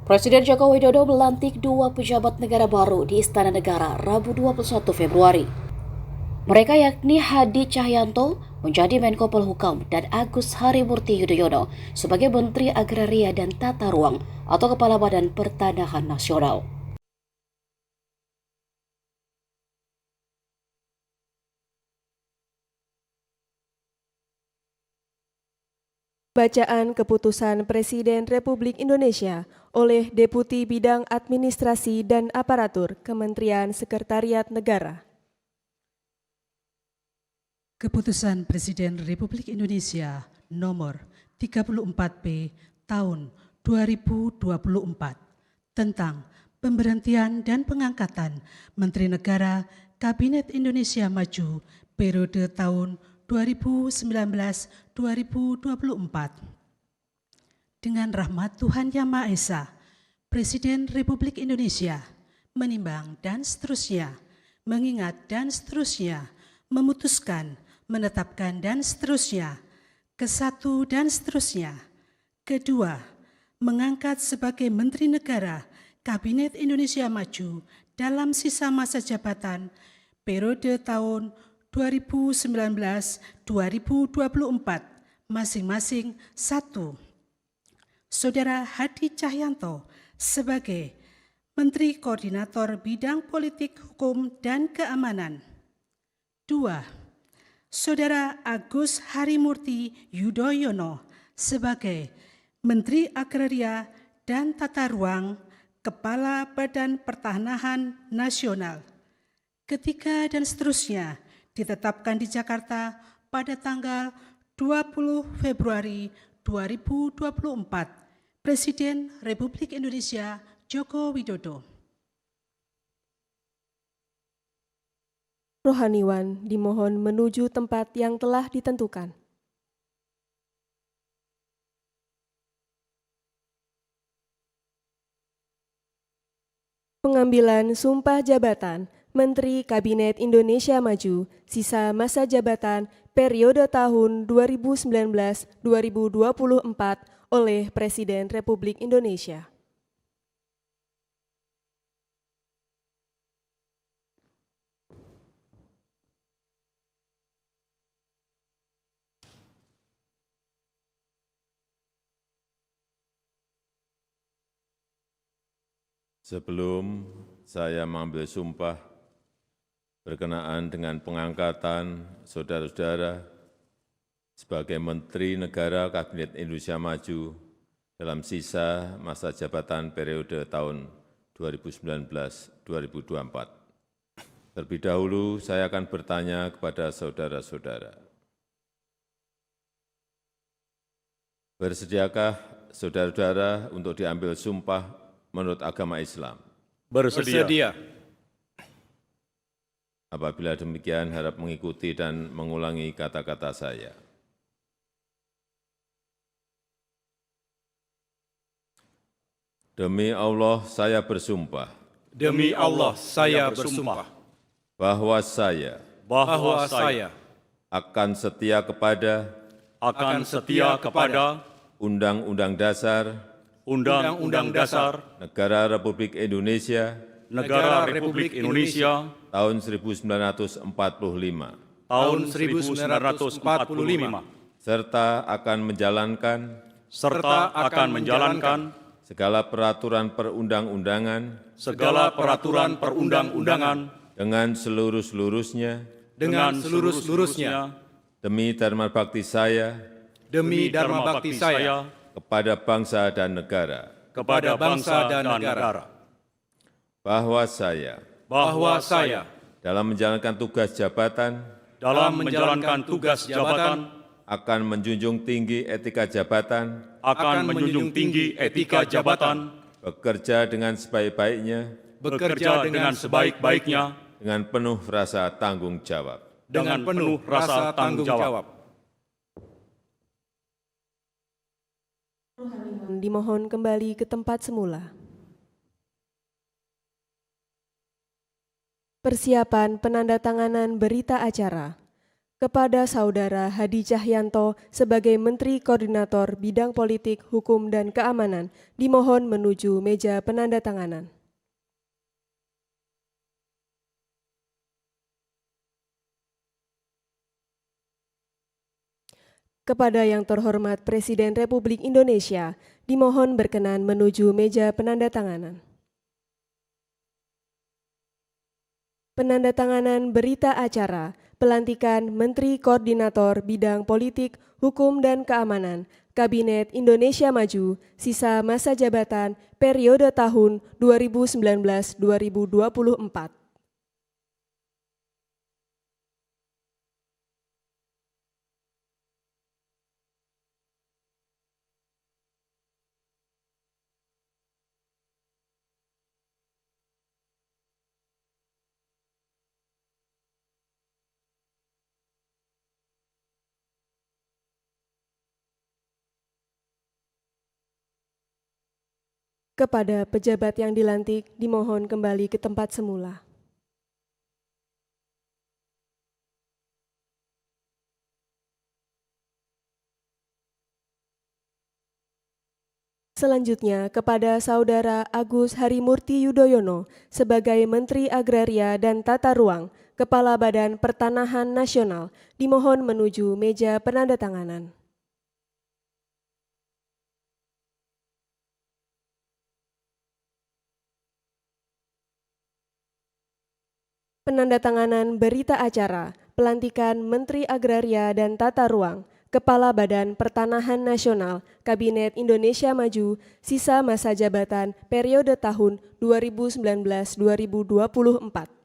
Presiden Joko Widodo melantik dua pejabat negara baru di Istana Negara Rabu 21 Februari. Mereka yakni Hadi Cahyanto menjadi Menko Polhukam dan Agus Harimurti Yudhoyono sebagai Menteri Agraria dan Tata Ruang atau Kepala Badan Pertanahan Nasional. Bacaan Keputusan Presiden Republik Indonesia oleh Deputi Bidang Administrasi dan Aparatur Kementerian Sekretariat Negara. Keputusan Presiden Republik Indonesia nomor 34P tahun 2024 tentang pemberhentian dan pengangkatan Menteri Negara Kabinet Indonesia Maju periode tahun 2019-2024. Dengan rahmat Tuhan Yang Maha Esa, Presiden Republik Indonesia menimbang dan seterusnya, mengingat dan seterusnya, memutuskan, menetapkan dan seterusnya, kesatu dan seterusnya. Kedua, mengangkat sebagai Menteri Negara Kabinet Indonesia Maju dalam sisa masa jabatan periode tahun 2019-2024 masing-masing. 1. Saudara Hadi Cahyanto sebagai Menteri Koordinator Bidang Politik, Hukum, dan Keamanan. 2. Saudara Agus Harimurti Yudhoyono sebagai Menteri Agraria dan Tata Ruang, Kepala Badan Pertanahan Nasional. Ketiga dan seterusnya ditetapkan di Jakarta pada tanggal 20 Februari 2024, Presiden Republik Indonesia Joko Widodo. Rohaniwan dimohon menuju tempat yang telah ditentukan. Pengambilan sumpah jabatan Menteri Kabinet Indonesia Maju, sisa masa jabatan periode tahun 2019-2024 oleh Presiden Republik Indonesia. Sebelum saya mengambil sumpah berkenaan dengan pengangkatan saudara-saudara sebagai Menteri Negara Kabinet Indonesia Maju dalam sisa masa jabatan periode tahun 2019-2024. Terlebih dahulu saya akan bertanya kepada saudara-saudara. Bersediakah saudara-saudara untuk diambil sumpah menurut agama Islam? Bersedia. Apabila demikian, harap mengikuti dan mengulangi kata-kata saya. Demi Allah, saya bersumpah. Demi Allah, saya bersumpah Bahwa saya akan setia kepada Undang-Undang Dasar Negara Republik Indonesia tahun 1945 serta akan menjalankan segala peraturan perundang-undangan dengan seluruh-seluruhnya demi dharma bakti saya kepada bangsa dan negara. Bahwa saya dalam menjalankan tugas jabatan akan menjunjung tinggi etika jabatan, bekerja dengan sebaik-baiknya dengan penuh rasa tanggung jawab. Dimohon kembali ke tempat semula. Persiapan penandatanganan berita acara. kepada Saudara Hadi Cahyanto sebagai Menteri Koordinator Bidang Politik, Hukum, dan Keamanan dimohon menuju meja penandatanganan. Kepada yang terhormat Presiden Republik Indonesia, dimohon berkenan menuju meja penandatanganan. Penandatanganan berita acara pelantikan Menteri Koordinator Bidang Politik, Hukum, dan Keamanan Kabinet Indonesia Maju sisa masa jabatan periode tahun 2019-2024. Kepada pejabat yang dilantik, dimohon kembali ke tempat semula. Selanjutnya, kepada Saudara Agus Harimurti Yudhoyono sebagai Menteri Agraria dan Tata Ruang, Kepala Badan Pertanahan Nasional, dimohon menuju meja penandatanganan. Penandatanganan berita acara pelantikan Menteri Agraria dan Tata Ruang, Kepala Badan Pertanahan Nasional, Kabinet Indonesia Maju, sisa masa jabatan periode tahun 2019-2024.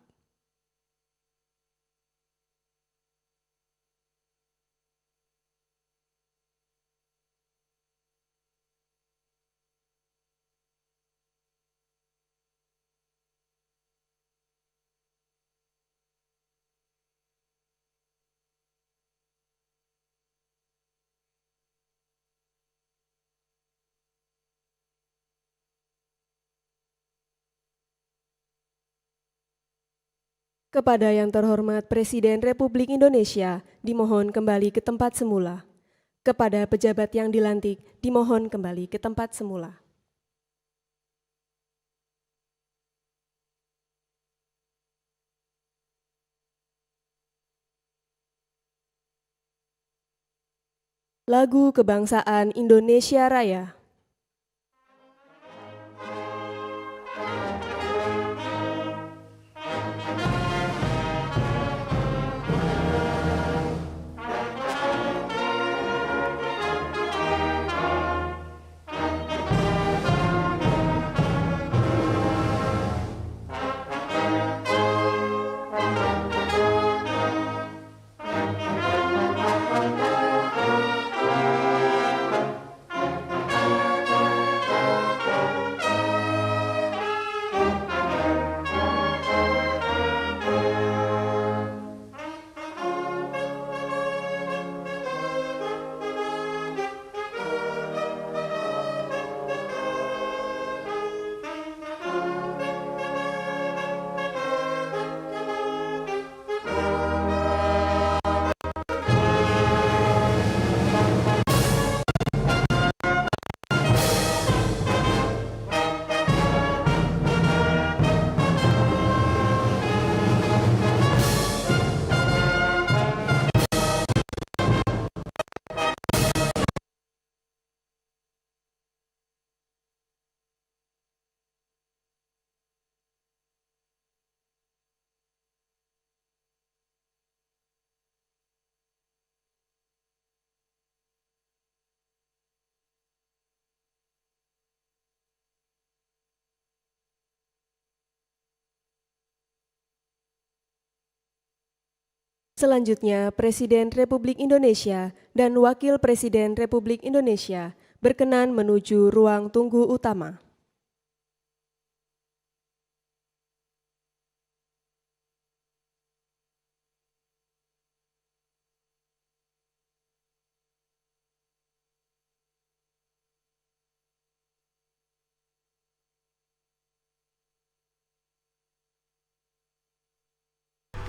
Kepada yang terhormat Presiden Republik Indonesia, dimohon kembali ke tempat semula. Kepada pejabat yang dilantik, dimohon kembali ke tempat semula. Lagu Kebangsaan Indonesia Raya. Selanjutnya, Presiden Republik Indonesia dan Wakil Presiden Republik Indonesia berkenan menuju ruang tunggu utama.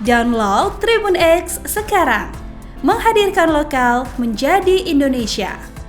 Download Tribun X sekarang, menghadirkan lokal menjadi Indonesia.